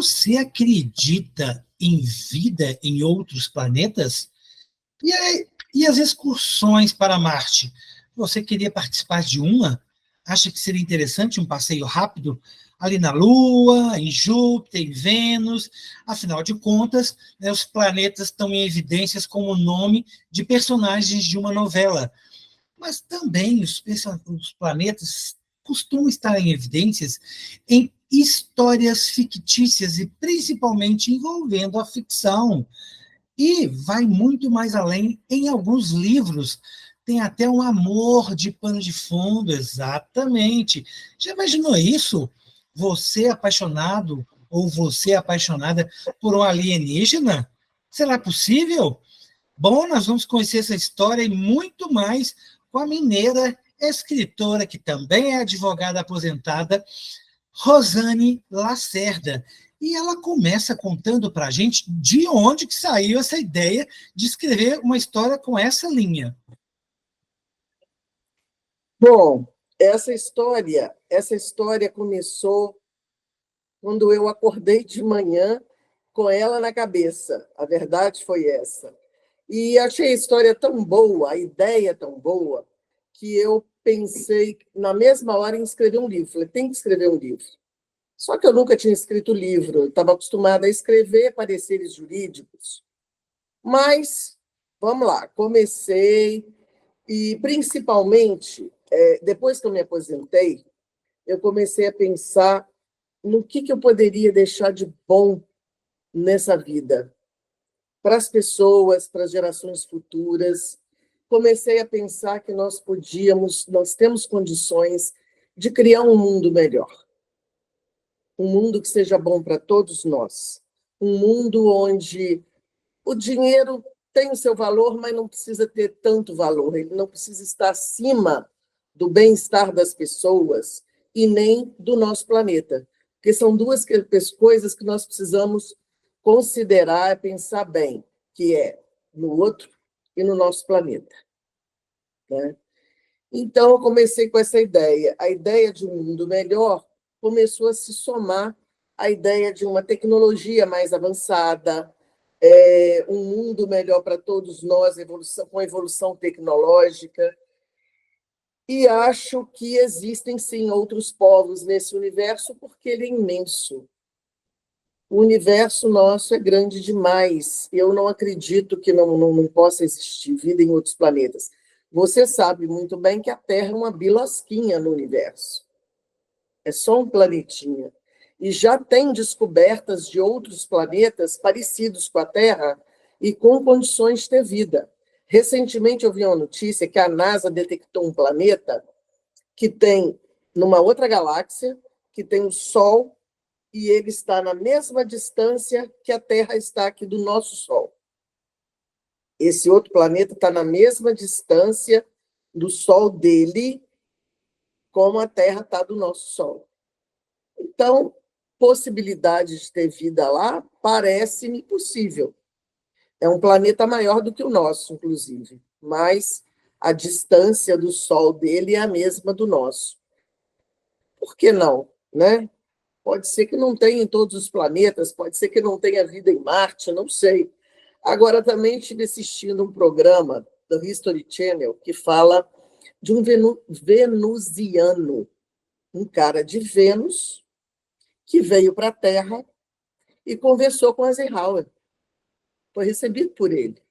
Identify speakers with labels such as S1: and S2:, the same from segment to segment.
S1: Você acredita em vida em outros planetas? E as excursões para Marte? Você queria participar de uma? Acha que seria interessante um passeio rápido ali na Lua, em Júpiter, em Vênus? Afinal de contas, né, os planetas estão em evidências como o nome de personagens de uma novela. Mas também os planetas costumam estar em evidências em histórias fictícias e principalmente envolvendo a ficção. E vai muito mais além. Em alguns livros, tem até um amor de pano de fundo, exatamente. Já imaginou isso? Você apaixonado ou você apaixonada por um alienígena? Será possível? Bom, nós vamos conhecer essa história e muito mais com a mineira, escritora, que também é advogada aposentada, Rosane Lacerda. E ela começa contando para a gente de onde que saiu essa ideia de escrever uma história com essa linha.
S2: Bom, essa história começou quando eu acordei de manhã com ela na cabeça. A verdade foi essa. E achei a história tão boa, a ideia tão boa, que eu pensei na mesma hora em escrever um livro. Falei, tem que escrever um livro. Só que eu nunca tinha escrito livro, eu estava acostumada a escrever pareceres jurídicos. Mas, vamos lá, comecei, e principalmente, depois que eu me aposentei, eu comecei a pensar no que eu poderia deixar de bom nessa vida, para as pessoas, para as gerações futuras. Comecei a pensar que nós temos condições de criar um mundo melhor. Um mundo que seja bom para todos nós. Um mundo onde o dinheiro tem o seu valor, mas não precisa ter tanto valor. Ele não precisa estar acima do bem-estar das pessoas e nem do nosso planeta. Porque são duas coisas que nós precisamos considerar, pensar bem, que é no outro e no nosso planeta. Né? Então, eu comecei com essa ideia. A ideia de um mundo melhor começou a se somar à ideia de uma tecnologia mais avançada, um mundo melhor para todos nós, com a evolução tecnológica. E acho que existem, sim, outros povos nesse universo, porque ele é imenso. O universo nosso é grande demais. Eu não acredito que não possa existir vida em outros planetas. Você sabe muito bem que a Terra é uma bilosquinha no universo. É só um planetinha. E já tem descobertas de outros planetas parecidos com a Terra e com condições de ter vida. Recentemente eu vi uma notícia que a NASA detectou um planeta que tem, numa outra galáxia, que tem o Sol, e ele está na mesma distância que a Terra está aqui do nosso Sol. Esse outro planeta está na mesma distância do Sol dele, como a Terra está do nosso Sol. Então, possibilidade de ter vida lá parece-me possível. É um planeta maior do que o nosso, inclusive, mas a distância do Sol dele é a mesma do nosso. Por que não, né? Pode ser que não tenha em todos os planetas, pode ser que não tenha vida em Marte, não sei. Agora, também estive assistindo um programa do History Channel que fala de um venusiano, um cara de Vênus, que veio para a Terra e conversou com Eisenhower. Foi recebido por ele.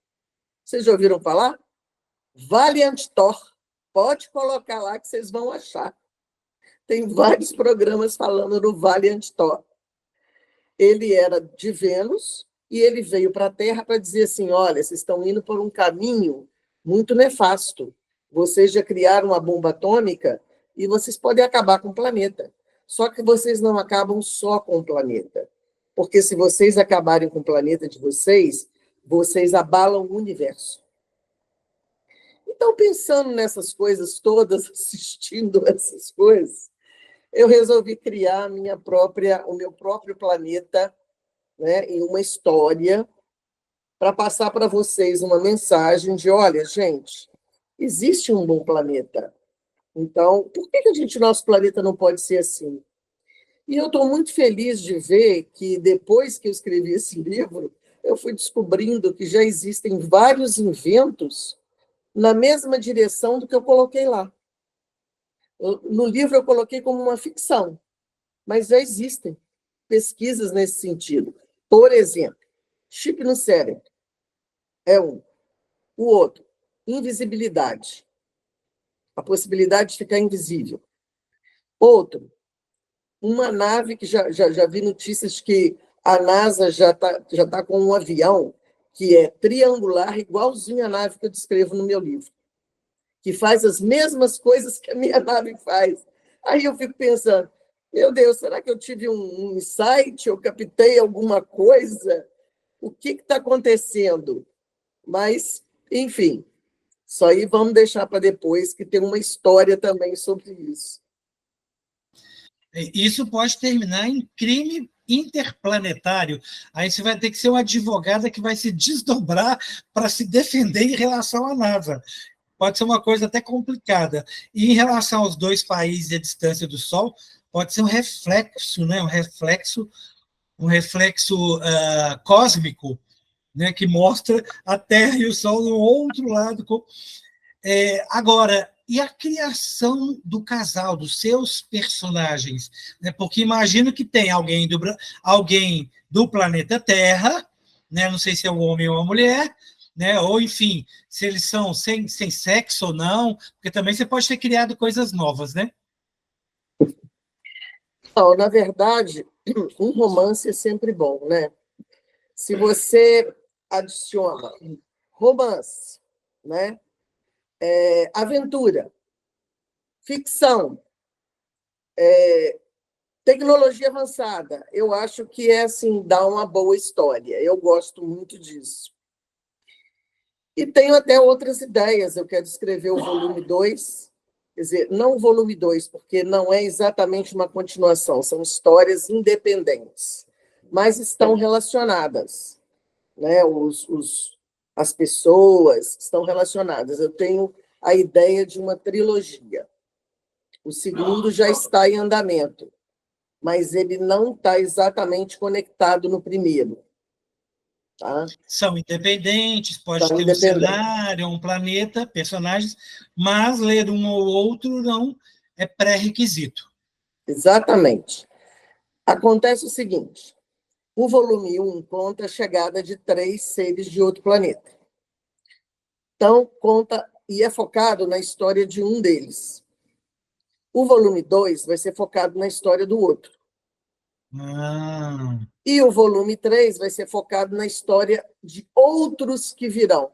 S2: Vocês já ouviram falar? Valiant Thor. Pode colocar lá que vocês vão achar. Tem vários programas falando do Valiant Thor. Ele era de Vênus e ele veio para a Terra para dizer assim, olha, vocês estão indo por um caminho muito nefasto. Vocês já criaram uma bomba atômica e vocês podem acabar com o planeta. Só que vocês não acabam só com o planeta. Porque se vocês acabarem com o planeta de vocês, vocês abalam o universo. Então, pensando nessas coisas todas, assistindo essas coisas, eu resolvi criar o meu próprio planeta, né, em uma história, para passar para vocês uma mensagem de, olha, gente, existe um bom planeta. Então, por que nosso planeta não pode ser assim? E eu estou muito feliz de ver que, depois que eu escrevi esse livro, eu fui descobrindo que já existem vários inventos na mesma direção do que eu coloquei lá. No livro eu coloquei como uma ficção, mas já existem pesquisas nesse sentido. Por exemplo, chip no cérebro é um. O outro, invisibilidade, a possibilidade de ficar invisível. Outro, uma nave que já vi notícias que a NASA já tá com um avião que é triangular, igualzinho à nave que eu descrevo no meu livro, que faz as mesmas coisas que a minha nave faz. Aí eu fico pensando, meu Deus, será que eu tive um insight? Eu captei alguma coisa? O que está acontecendo? Mas, enfim, isso aí vamos deixar para depois, que tem uma história também sobre isso.
S1: Isso pode terminar em crime interplanetário. Aí você vai ter que ser uma advogada que vai se desdobrar para se defender em relação à NASA. Pode ser uma coisa até complicada. E em relação aos dois países e a distância do Sol, pode ser um reflexo, né? Um reflexo cósmico, né? Que mostra a Terra e o Sol no outro lado. Agora, e a criação do casal, dos seus personagens? Né? Porque imagino que tem alguém do planeta Terra, né? Não sei se é um homem ou uma mulher, né? Ou, enfim, se eles são sem sexo ou não, porque também você pode ter criado coisas novas, né?
S2: Não, na verdade, um romance é sempre bom, né? Se você adiciona romance, né? Aventura, ficção, tecnologia avançada, eu acho que é assim, dá uma boa história. Eu gosto muito disso. E tenho até outras ideias. Eu quero escrever o volume 2, quer dizer, não o volume 2, porque não é exatamente uma continuação, são histórias independentes, mas estão relacionadas, né? As pessoas estão relacionadas. Eu tenho a ideia de uma trilogia. O segundo já está em andamento, mas ele não está exatamente conectado no primeiro. Tá?
S1: São independentes, pode
S2: São
S1: ter um
S2: independentes.
S1: cenário, um planeta, personagens, mas ler um ou outro não é pré-requisito.
S2: Exatamente. Acontece o seguinte: o volume 1 conta a chegada de 3 seres de outro planeta. Então, conta e é focado na história de um deles. O volume 2 vai ser focado na história do outro.
S1: Ah.
S2: E o volume 3 vai ser focado na história de outros que virão.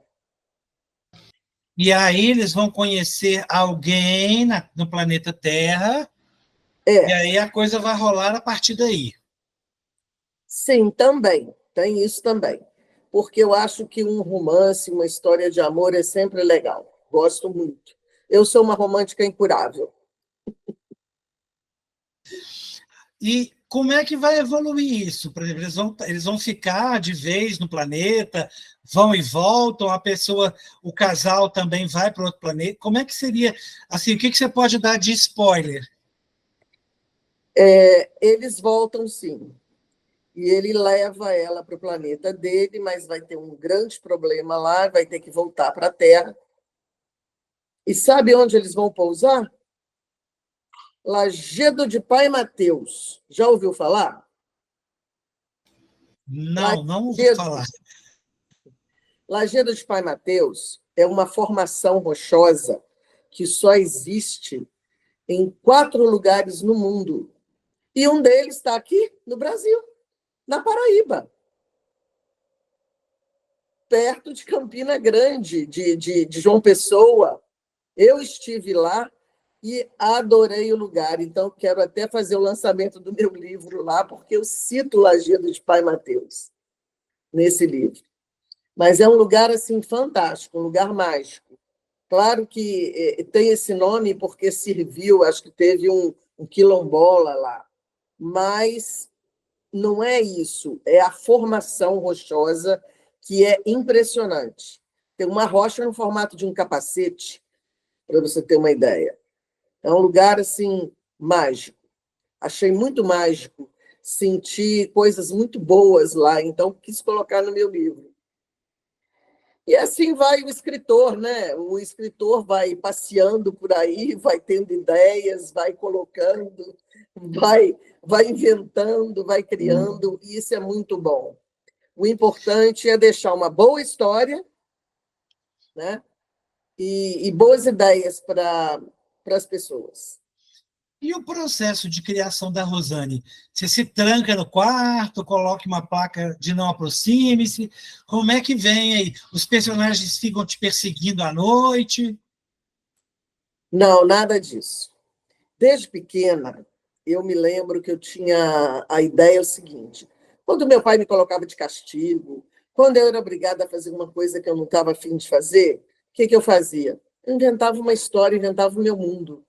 S1: E aí eles vão conhecer alguém no planeta Terra, e aí a coisa vai rolar a partir daí.
S2: Sim, também. Tem isso também. Porque eu acho que um romance, uma história de amor é sempre legal. Gosto muito. Eu sou uma romântica incurável.
S1: E como é que vai evoluir isso? Por exemplo, eles vão ficar de vez no planeta, vão e voltam, o casal também vai para outro planeta. Como é que seria? Assim, o que você pode dar de spoiler?
S2: Eles voltam, sim. E ele leva ela para o planeta dele, mas vai ter um grande problema lá, vai ter que voltar para a Terra. E sabe onde eles vão pousar? Lajedo de Pai Mateus. Já ouviu falar?
S1: Não ouvi
S2: Lajedo,
S1: falar.
S2: Lajedo de Pai Mateus é uma formação rochosa que só existe em 4 lugares no mundo. E um deles está aqui no Brasil, na Paraíba, perto de Campina Grande, de João Pessoa. Eu estive lá e adorei o lugar. Então, quero até fazer o lançamento do meu livro lá, porque eu cito Lajedo de Pai Mateus nesse livro. Mas é um lugar assim fantástico, um lugar mágico. Claro que tem esse nome porque serviu, acho que teve um quilombola lá, mas não é isso, é a formação rochosa que é impressionante. Tem uma rocha no formato de um capacete, para você ter uma ideia. É um lugar assim mágico. Achei muito mágico, senti coisas muito boas lá, então quis colocar no meu livro. E assim vai o escritor, né? O escritor vai passeando por aí, vai tendo ideias, vai colocando, vai inventando, vai criando, e isso é muito bom. O importante é deixar uma boa história, né? E boas ideias para as pessoas.
S1: E o processo de criação da Rosane? Você se tranca no quarto, coloca uma placa de não aproxime-se? Como é que vem aí? Os personagens ficam te perseguindo à noite?
S2: Não, nada disso. Desde pequena, eu me lembro que eu tinha a ideia seguinte: quando meu pai me colocava de castigo, quando eu era obrigada a fazer uma coisa que eu não estava afim de fazer, o que eu fazia? Eu inventava uma história, inventava o meu mundo.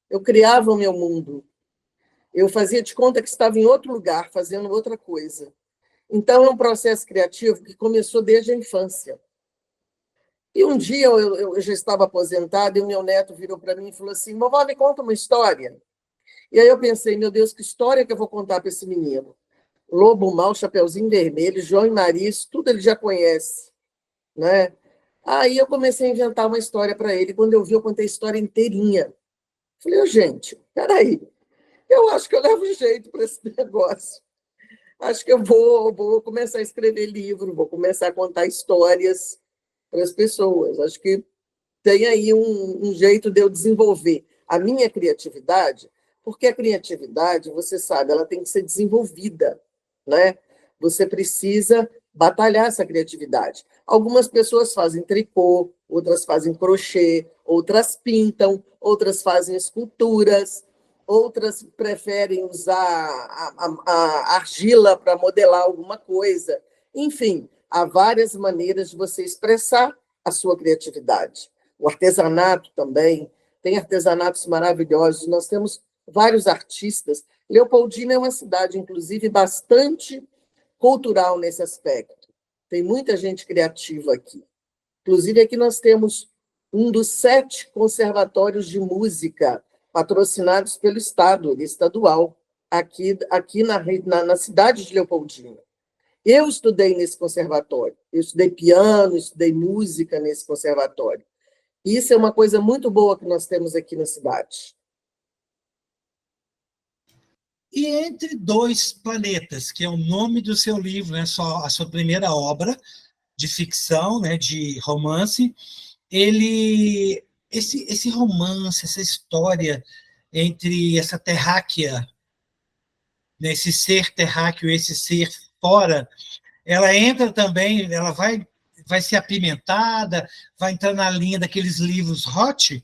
S2: Eu criava o meu mundo. Eu fazia de conta que estava em outro lugar, fazendo outra coisa. Então, é um processo criativo que começou desde a infância. E um dia eu já estava aposentada e o meu neto virou para mim e falou assim: vovó, me conta uma história. E aí eu pensei: meu Deus, que história que eu vou contar para esse menino? Lobo Mau, Chapeuzinho Vermelho, João e Maria, isso tudo ele já conhece, né? Aí eu comecei a inventar uma história para ele. Quando eu vi, eu contei a história inteirinha. Falei: gente, peraí, eu acho que eu levo jeito para esse negócio. Acho que eu vou começar a escrever livro, vou começar a contar histórias para as pessoas. Acho que tem aí um jeito de eu desenvolver a minha criatividade, porque a criatividade, você sabe, ela tem que ser desenvolvida, né? Você precisa batalhar essa criatividade. Algumas pessoas fazem tricô, outras fazem crochê, outras pintam, outras fazem esculturas, outras preferem usar a argila para modelar alguma coisa. Enfim, há várias maneiras de você expressar a sua criatividade. O artesanato também, tem artesanatos maravilhosos. Nós temos vários artistas. Leopoldina é uma cidade, inclusive, bastante cultural nesse aspecto. Tem muita gente criativa aqui. Inclusive, aqui nós temos um dos 7 conservatórios de música patrocinados pelo Estado, estadual, aqui na cidade de Leopoldina. Eu estudei nesse conservatório. Eu estudei piano, estudei música nesse conservatório. Isso é uma coisa muito boa que nós temos aqui na cidade.
S1: E Entre Dois Planetas, que é o nome do seu livro, né, a sua primeira obra de ficção, né, de romance, esse romance, essa história entre essa terráquea, né, esse ser terráqueo e esse ser fora, ela entra também, ela vai ser apimentada, vai entrar na linha daqueles livros hot?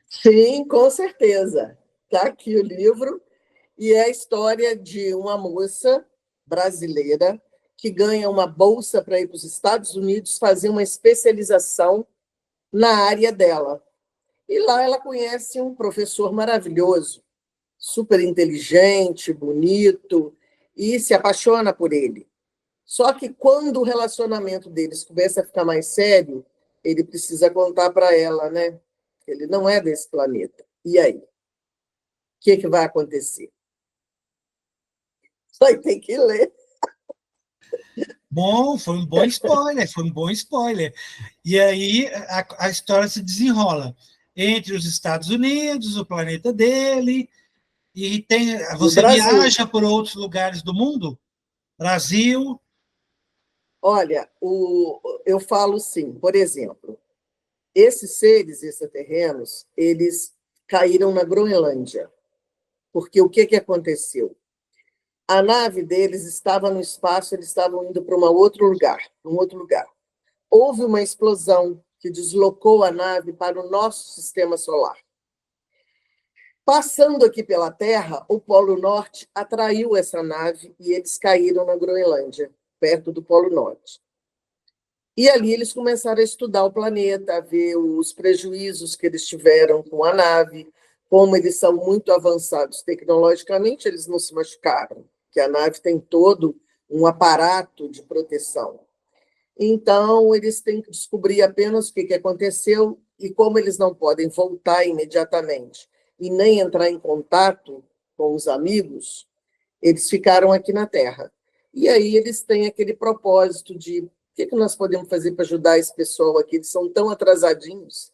S2: Sim, com certeza. Está aqui o livro, e é a história de uma moça brasileira que ganha uma bolsa para ir para os Estados Unidos fazer uma especialização na área dela. E lá ela conhece um professor maravilhoso, super inteligente, bonito, e se apaixona por ele. Só que quando o relacionamento deles começa a ficar mais sério, ele precisa contar para ela, né? Ele não é desse planeta. E aí? O que vai acontecer? Vai ter que ler.
S1: Bom, foi um bom spoiler, foi um bom spoiler. E aí a história se desenrola entre os Estados Unidos, o planeta dele, e
S2: E o
S1: você
S2: Brasil.
S1: viaja por outros lugares do mundo? Brasil.
S2: Olha, eu falo sim, por exemplo, esses seres extraterrenos, eles caíram na Groenlândia. Porque o que aconteceu? A nave deles estava no espaço, eles estavam indo para um outro lugar. Houve uma explosão que deslocou a nave para o nosso sistema solar. Passando aqui pela Terra, o Polo Norte atraiu essa nave e eles caíram na Groenlândia, perto do Polo Norte. E ali eles começaram a estudar o planeta, a ver os prejuízos que eles tiveram com a nave, como eles são muito avançados tecnologicamente, eles não se machucaram, porque a nave tem todo um aparato de proteção. Então, eles têm que descobrir apenas o que aconteceu e como eles não podem voltar imediatamente. e nem entrar em contato com os amigos, eles ficaram aqui na Terra. E aí eles têm aquele propósito de o que nós podemos fazer para ajudar esse pessoal aqui? Eles são tão atrasadinhos,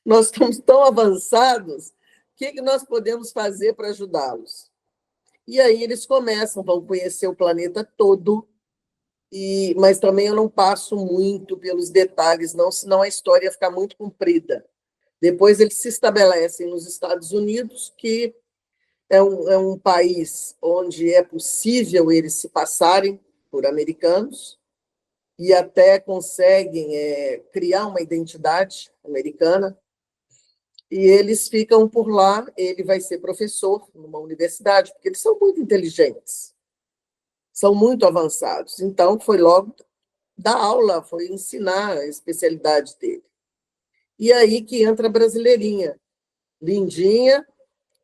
S2: nós estamos tão avançados, o que nós podemos fazer para ajudá-los? E aí eles começam, vão conhecer o planeta todo, mas também eu não passo muito pelos detalhes, não, senão a história ia ficar muito comprida. Depois eles se estabelecem nos Estados Unidos, que é um país onde é possível eles se passarem por americanos e até conseguem criar uma identidade americana. E eles ficam por lá, ele vai ser professor numa universidade, porque eles são muito inteligentes, são muito avançados. Então, foi logo dar aula, foi ensinar a especialidade dele. E aí que entra a brasileirinha, lindinha,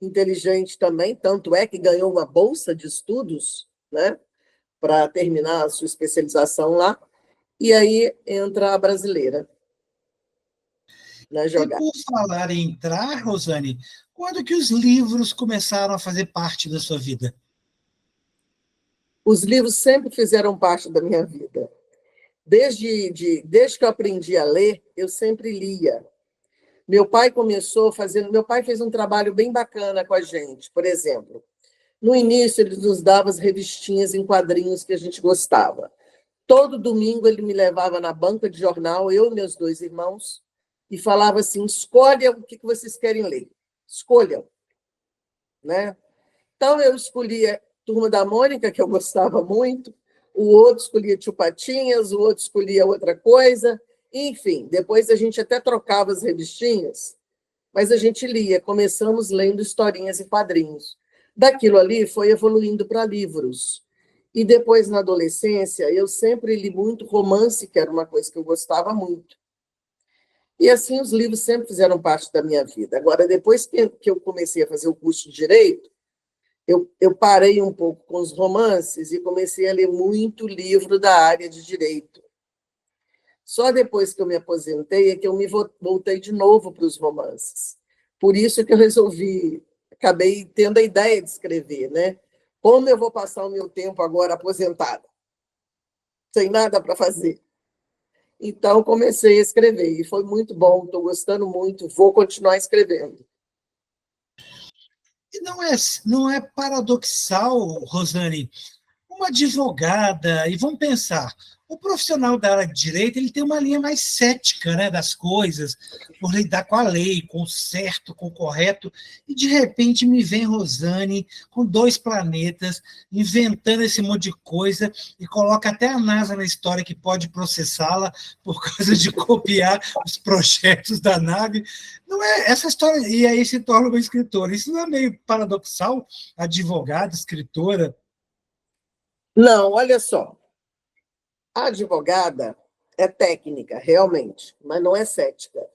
S2: inteligente também, tanto é que ganhou uma bolsa de estudos, né, para terminar a sua especialização lá, e aí entra a brasileira na
S1: E
S2: jogada.
S1: por falar em entrar, Rosane, quando que os livros começaram a fazer parte da sua vida?
S2: Os livros sempre fizeram parte da minha vida. Desde que eu aprendi a ler, eu sempre lia. Meu pai fez um trabalho bem bacana com a gente, por exemplo. No início, ele nos dava as revistinhas em quadrinhos que a gente gostava. Todo domingo, ele me levava na banca de jornal, eu e meus 2 irmãos, e falava assim: escolha o que vocês querem ler. Escolham. Né? Então, eu escolhia Turma da Mônica, que eu gostava muito, o outro escolhia Tio Patinhas, o outro escolhia outra coisa. Enfim, depois a gente até trocava as revistinhas, mas a gente lia. Começamos lendo historinhas e quadrinhos. Daquilo ali foi evoluindo para livros. E depois, na adolescência, eu sempre li muito romance, que era uma coisa que eu gostava muito. E assim, os livros sempre fizeram parte da minha vida. Agora, depois que eu comecei a fazer o curso de Direito, eu parei um pouco com os romances e comecei a ler muito livro da área de Direito. Só depois que eu me aposentei é que eu me voltei de novo para os romances. Por isso que eu acabei tendo a ideia de escrever, né? Como eu vou passar o meu tempo agora aposentada, sem nada para fazer? Então, comecei a escrever, e foi muito bom, estou gostando muito, vou continuar escrevendo.
S1: E não é paradoxal, Rosane, uma advogada, e vamos pensar, o profissional da área de direito ele tem uma linha mais cética, né, das coisas, por lidar com a lei, com o certo, com o correto, e de repente me vem Rosane com 2 planetas, inventando esse monte de coisa, e coloca até a NASA na história que pode processá-la por causa de copiar os projetos da nave. Não é essa história, e aí se torna uma escritora. Isso não é meio paradoxal? Advogada, escritora.
S2: Não, olha só, a advogada é técnica, realmente, mas não é cética.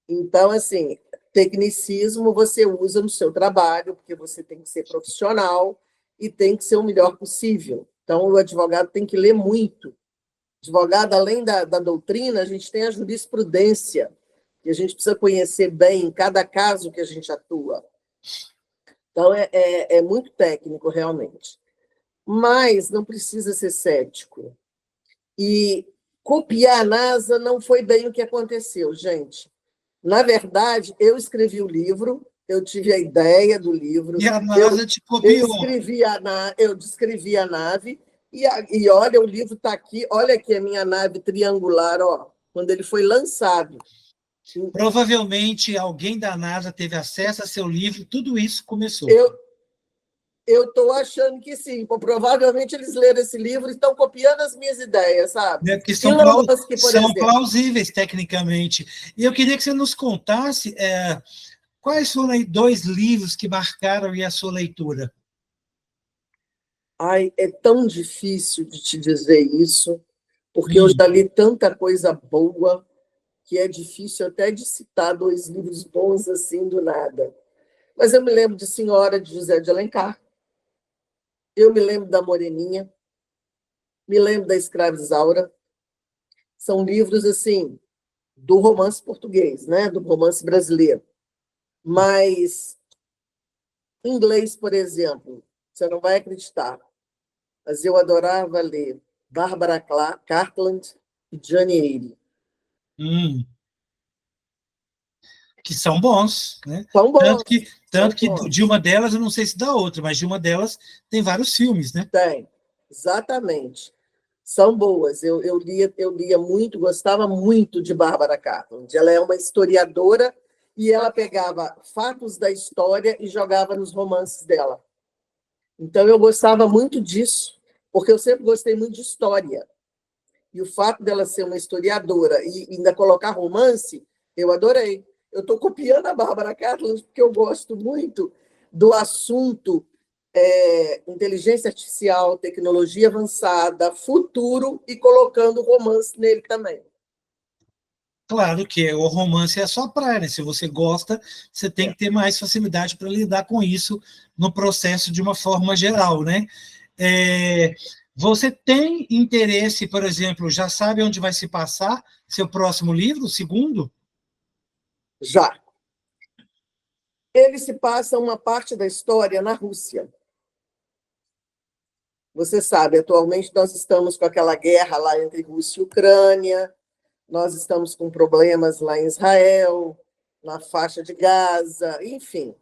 S2: Então, assim, tecnicismo você usa no seu trabalho, porque você tem que ser profissional e tem que ser o melhor possível. Então, o advogado tem que ler muito. Advogado, além da doutrina, a gente tem a jurisprudência, que a gente precisa conhecer bem em cada caso que a gente atua. Então, é muito técnico, realmente. Mas não precisa ser cético. E copiar a NASA não foi bem o que aconteceu, gente. Na verdade, eu escrevi o livro, eu tive a ideia do livro,
S1: E a NASA te copiou.
S2: eu descrevi a nave, e olha, o livro está aqui, olha aqui a minha nave triangular, ó, quando ele foi lançado.
S1: Provavelmente alguém da NASA teve acesso a seu livro, tudo isso começou.
S2: Eu estou achando que sim. Provavelmente eles leram esse livro e estão copiando as minhas ideias, sabe?
S1: Né? Porque
S2: Elon Musk, por
S1: são
S2: exemplo.
S1: plausíveis tecnicamente. E eu queria que você nos contasse quais foram aí 2 livros que marcaram a sua leitura.
S2: Ai, é tão difícil de te dizer isso, porque eu já li tanta coisa boa que é difícil até de citar 2 livros bons assim do nada. Mas eu me lembro de Senhora, de José de Alencar. Eu me lembro da Moreninha. Me lembro da Escrava Isaura. São livros assim do romance português, né? Do romance brasileiro. Mas, em inglês, por exemplo, você não vai acreditar, mas eu adorava ler Barbara Cartland e Jane Eyre.
S1: Hum, que são bons, né?
S2: São
S1: Tanto
S2: bons,
S1: que,
S2: são
S1: tanto que de
S2: bons.
S1: uma delas, eu não sei se da outra, mas de uma delas tem vários filmes, né?
S2: Tem, exatamente. São boas. Eu lia muito, gostava muito de Bárbara Cartland. Ela é uma historiadora e ela pegava fatos da história e jogava nos romances dela. Então, eu gostava muito disso, porque eu sempre gostei muito de história. E o fato dela ser uma historiadora e ainda colocar romance, eu adorei. Eu estou copiando a Bárbara Cartland porque eu gosto muito do assunto inteligência artificial, tecnologia avançada, futuro, e colocando romance nele também.
S1: Claro que o romance é a sua praia, né? Se você gosta, você tem que ter mais facilidade para lidar com isso no processo de uma forma geral, né? É, você tem interesse, por exemplo, já sabe onde vai se passar seu próximo livro, o segundo?
S2: Já. Ele se passa uma parte da história na Rússia. Você sabe, atualmente nós estamos com aquela guerra lá entre Rússia e Ucrânia, nós estamos com problemas lá em Israel, na faixa de Gaza, enfim.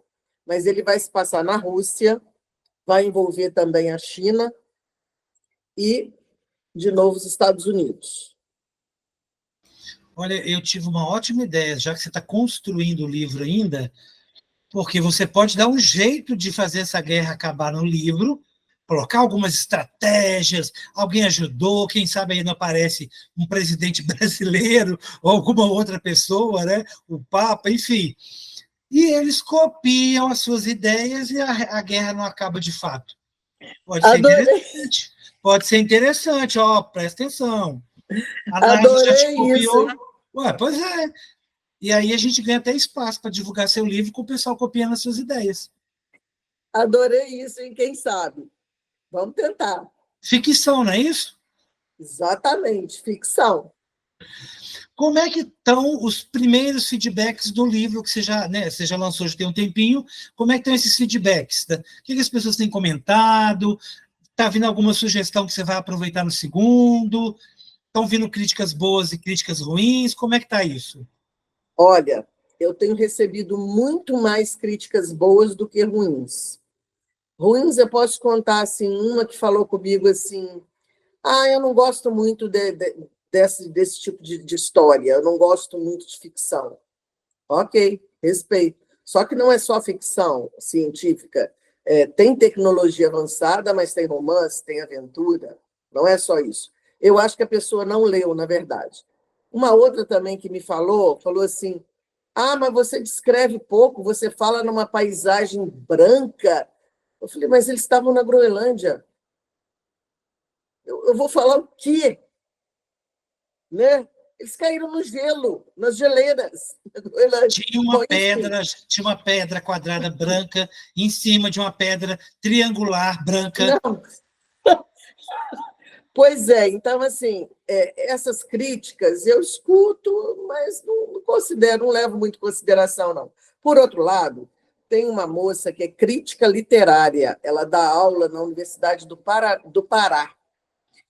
S2: Mas ele vai se passar na Rússia, vai envolver também a China e, de novo, os Estados Unidos.
S1: Olha, eu tive uma ótima ideia, já que você está construindo o livro ainda, porque você pode dar um jeito de fazer essa guerra acabar no livro, colocar algumas estratégias, alguém ajudou, quem sabe aí não aparece um presidente brasileiro ou alguma outra pessoa, né? O Papa, enfim. E eles copiam as suas ideias e a guerra não acaba de fato. Pode ser
S2: Adorei,
S1: interessante. Pode ser interessante, ó, presta atenção. A NASA já te
S2: adorei isso,
S1: copiou.
S2: hein?
S1: Ué, pois é. E aí a gente ganha até espaço para divulgar seu livro com o pessoal copiando as suas ideias.
S2: Adorei isso, hein? Quem sabe? Vamos tentar.
S1: Ficção, não é isso?
S2: Exatamente, ficção.
S1: Como é que estão os primeiros feedbacks do livro que você já, né, você já lançou já tem um tempinho? Como é que estão esses feedbacks? O que as pessoas têm comentado? Está vindo alguma sugestão que você vai aproveitar no segundo? Estão vindo críticas boas e críticas ruins? Como é que está isso?
S2: Olha, eu tenho recebido muito mais críticas boas do que ruins. Ruins, eu posso contar assim, uma que falou comigo assim: ah, eu não gosto muito desse tipo de história, eu não gosto muito de ficção. Ok, respeito. Só que não é só ficção científica. Tem tecnologia avançada, mas tem romance, tem aventura. Não é só isso. Eu acho que a pessoa não leu, na verdade. Uma outra também que me falou assim: ah, mas você descreve pouco, você fala numa paisagem branca. Eu falei, mas eles estavam na Groenlândia. Eu vou falar o quê? Né? Eles caíram no gelo, nas geleiras da Groenlândia. Bom, enfim.
S1: Tinha uma pedra quadrada branca em cima de uma pedra triangular branca.
S2: Não, pois é, então, assim, essas críticas eu escuto, mas não considero, não levo muito em consideração, não. Por outro lado, tem uma moça que é crítica literária, ela dá aula na Universidade do Pará.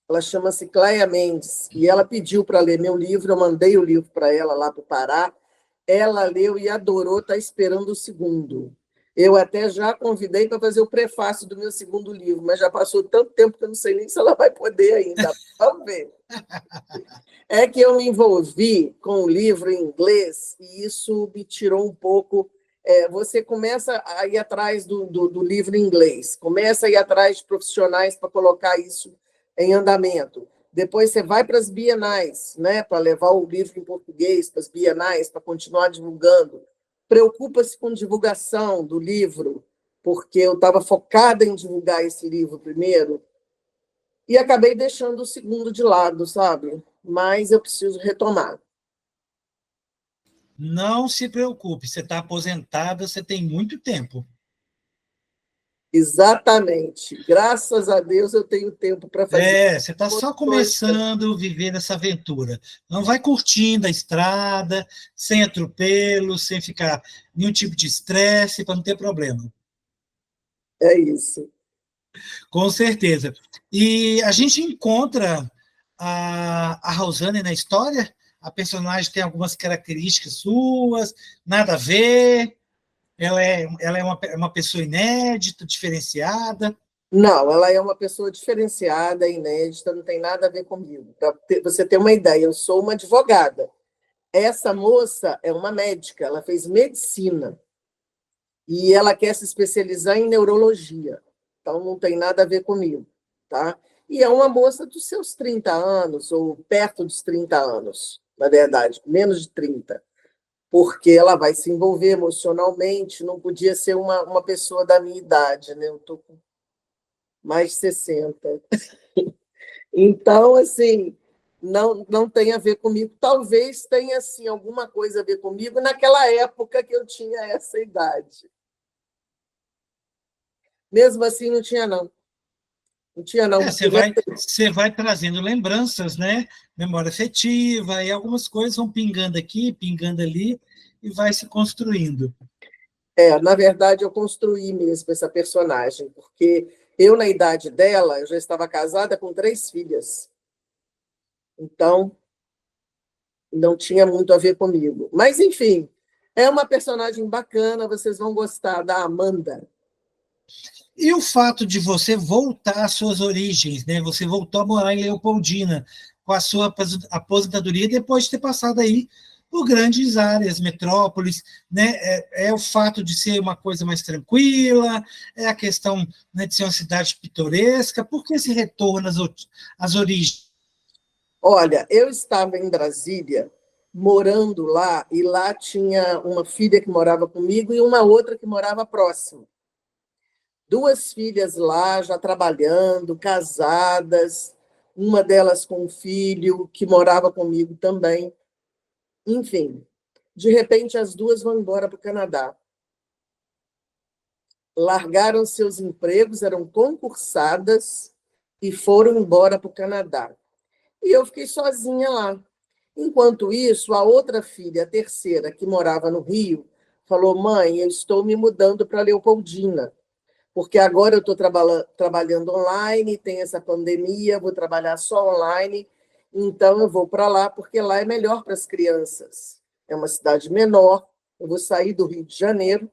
S2: Ela chama-se Cléia Mendes, e ela pediu para ler meu livro, eu mandei o livro para ela lá para o Pará, ela leu e adorou, está esperando o segundo. Eu até já convidei para fazer o prefácio do meu segundo livro, mas já passou tanto tempo que eu não sei nem se ela vai poder ainda. Vamos ver. É que eu me envolvi com o livro em inglês e isso me tirou um pouco. Você começa a ir atrás do livro em inglês, começa a ir atrás de profissionais para colocar isso em andamento. Depois você vai para as bienais, né, para levar o livro em português para as bienais, para continuar divulgando. Preocupa-se com divulgação do livro, porque eu estava focada em divulgar esse livro primeiro, e acabei deixando o segundo de lado, sabe? Mas eu preciso retomar.
S1: Não se preocupe, você está aposentada, você tem muito tempo.
S2: Exatamente. Graças a Deus eu tenho tempo para fazer.
S1: Você está só começando a viver nessa aventura. Não vai curtindo a estrada, sem atropelo, sem ficar nenhum tipo de estresse, para não ter problema.
S2: É isso.
S1: Com certeza. E a gente encontra a Rosane na história? A personagem tem algumas características suas, nada a ver? Ela é uma pessoa inédita, diferenciada?
S2: Não, ela é uma pessoa diferenciada, inédita, não tem nada a ver comigo. Para você ter uma ideia, eu sou uma advogada. Essa moça é uma médica, ela fez medicina e ela quer se especializar em neurologia. Então, não tem nada a ver comigo, tá? E é uma moça dos seus 30 anos, ou perto dos 30 anos, na verdade, menos de 30, porque ela vai se envolver emocionalmente, não podia ser uma pessoa da minha idade, né? Eu estou com mais de 60. Então, assim, não tem a ver comigo. Talvez tenha, assim, alguma coisa a ver comigo naquela época que eu tinha essa idade. Mesmo assim, não tinha, não. Não tinha, não.
S1: Você vai trazendo lembranças, né? Memória afetiva, e algumas coisas vão pingando aqui, pingando ali, e vai se construindo.
S2: Na verdade, eu construí mesmo essa personagem, porque eu, na idade dela, eu já estava casada com 3 filhas. Então, não tinha muito a ver comigo. Mas, enfim, é uma personagem bacana, vocês vão gostar da Amanda.
S1: E o fato de você voltar às suas origens, né? Você voltou a morar em Leopoldina com a sua aposentadoria depois de ter passado aí por grandes áreas, metrópoles, né? É o fato de ser uma coisa mais tranquila, é a questão, né, de ser uma cidade pitoresca. Por que esse retorno às origens?
S2: Olha, eu estava em Brasília, morando lá, e lá tinha uma filha que morava comigo e uma outra que morava próximo. 2 filhas lá, já trabalhando, casadas, uma delas com um filho que morava comigo também. Enfim, de repente as 2 vão embora para o Canadá. Largaram seus empregos, eram concursadas e foram embora para o Canadá. E eu fiquei sozinha lá. Enquanto isso, a outra filha, a terceira, que morava no Rio, falou: mãe, eu estou me mudando para Leopoldina, porque agora eu estou trabalhando online, tem essa pandemia, vou trabalhar só online, então eu vou para lá, porque lá é melhor para as crianças. É uma cidade menor, eu vou sair do Rio de Janeiro,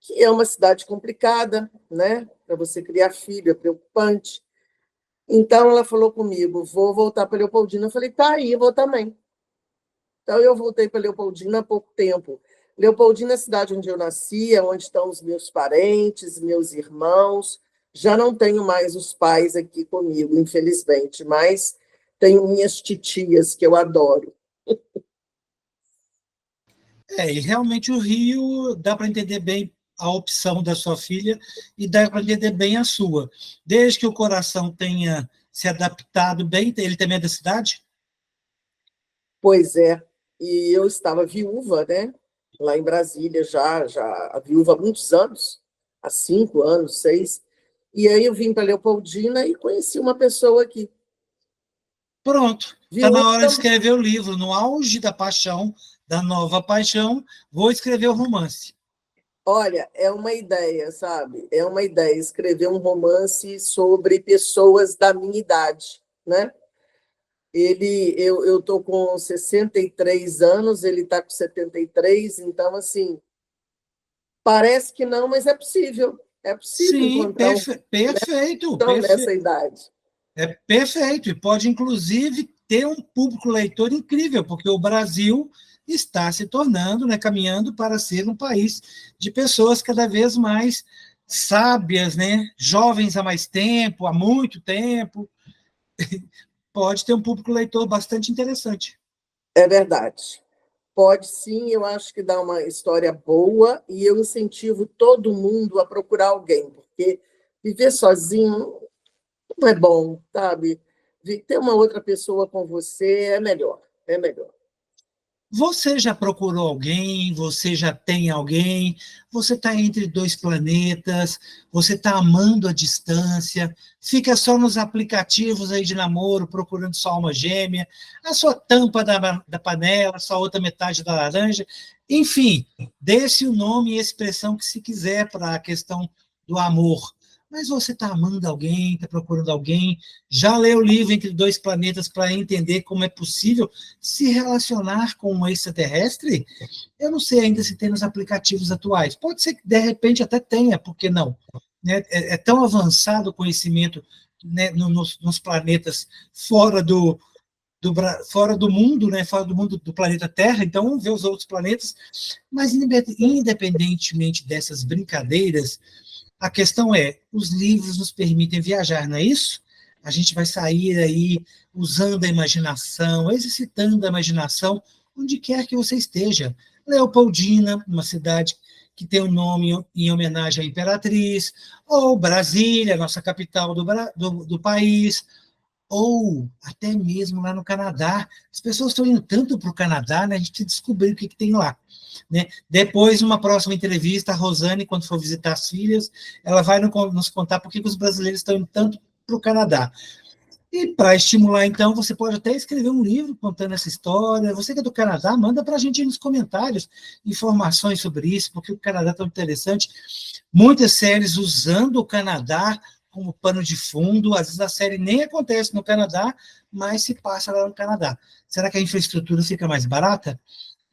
S2: que é uma cidade complicada, né? Para você criar filho, é preocupante. Então ela falou comigo: vou voltar para Leopoldina. Eu falei: tá aí, vou também. Então eu voltei para Leopoldina há pouco tempo. Leopoldina é a cidade onde eu nasci, é onde estão os meus parentes, meus irmãos. Já não tenho mais os pais aqui comigo, infelizmente, mas tenho minhas titias que eu adoro.
S1: E realmente o Rio dá para entender bem a opção da sua filha e dá para entender bem a sua. Desde que o coração tenha se adaptado bem, ele também é da cidade?
S2: Pois é, e eu estava viúva, né? Lá em Brasília, já a viúva há muitos anos, há 5 anos, 6. E aí eu vim para Leopoldina e conheci uma pessoa aqui.
S1: Pronto, está
S2: Viúva
S1: na hora de
S2: também.
S1: escrever o livro. No auge da paixão, da nova paixão, vou escrever o romance.
S2: Olha, é uma ideia, sabe? É uma ideia escrever um romance sobre pessoas da minha idade, né? Eu tô com 63 anos, ele está com 73, então assim, parece que não, mas é possível. É possível
S1: Sim,
S2: encontrar um
S1: perfeito,
S2: cristão nessa idade.
S1: é perfeito. E pode, inclusive, ter um público leitor incrível, porque o Brasil está se tornando, né, caminhando para ser um país de pessoas cada vez mais sábias, né, jovens há mais tempo, há muito tempo. Pode ter um público leitor bastante interessante.
S2: É verdade. Pode sim, eu acho que dá uma história boa e eu incentivo todo mundo a procurar alguém, porque viver sozinho não é bom, sabe? Ter uma outra pessoa com você é melhor, é melhor.
S1: Você já procurou alguém? Você já tem alguém? Você está entre dois planetas? Você está amando à distância? Fica só nos aplicativos aí de namoro, procurando sua alma gêmea, a sua tampa da panela, a sua outra metade da laranja? Enfim, dê-se o nome e a expressão que se quiser para a questão do amor. Mas você está amando alguém, está procurando alguém, já leu o livro Entre Dois Planetas para entender como é possível se relacionar com um extraterrestre? Eu não sei ainda se tem nos aplicativos atuais. Pode ser que, de repente, até tenha, por que não? Né? É tão avançado o conhecimento, né, nos planetas fora do mundo, né, fora do mundo do planeta Terra, então vamos ver os outros planetas, mas independentemente dessas brincadeiras, a questão é, os livros nos permitem viajar, não é isso? A gente vai sair aí usando a imaginação, exercitando a imaginação, onde quer que você esteja. Leopoldina, uma cidade que tem um nome em homenagem à imperatriz, ou Brasília, nossa capital do país, ou até mesmo lá no Canadá. As pessoas estão indo tanto para o Canadá, né? A gente precisa descobrir o que tem lá. Né? Depois, numa próxima entrevista, a Rosane, quando for visitar as filhas, ela vai nos contar por que os brasileiros estão indo tanto para o Canadá. E para estimular, então, você pode até escrever um livro contando essa história. Você que é do Canadá, manda para a gente aí nos comentários informações sobre isso, porque o Canadá é tão interessante. Muitas séries usando o Canadá como pano de fundo. Às vezes a série nem acontece no Canadá, mas se passa lá no Canadá. Será que a infraestrutura fica mais barata?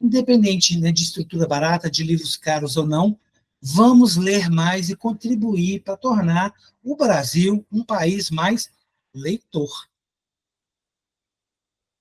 S1: Independente, né, de estrutura barata, de livros caros ou não, vamos ler mais e contribuir para tornar o Brasil um país mais leitor.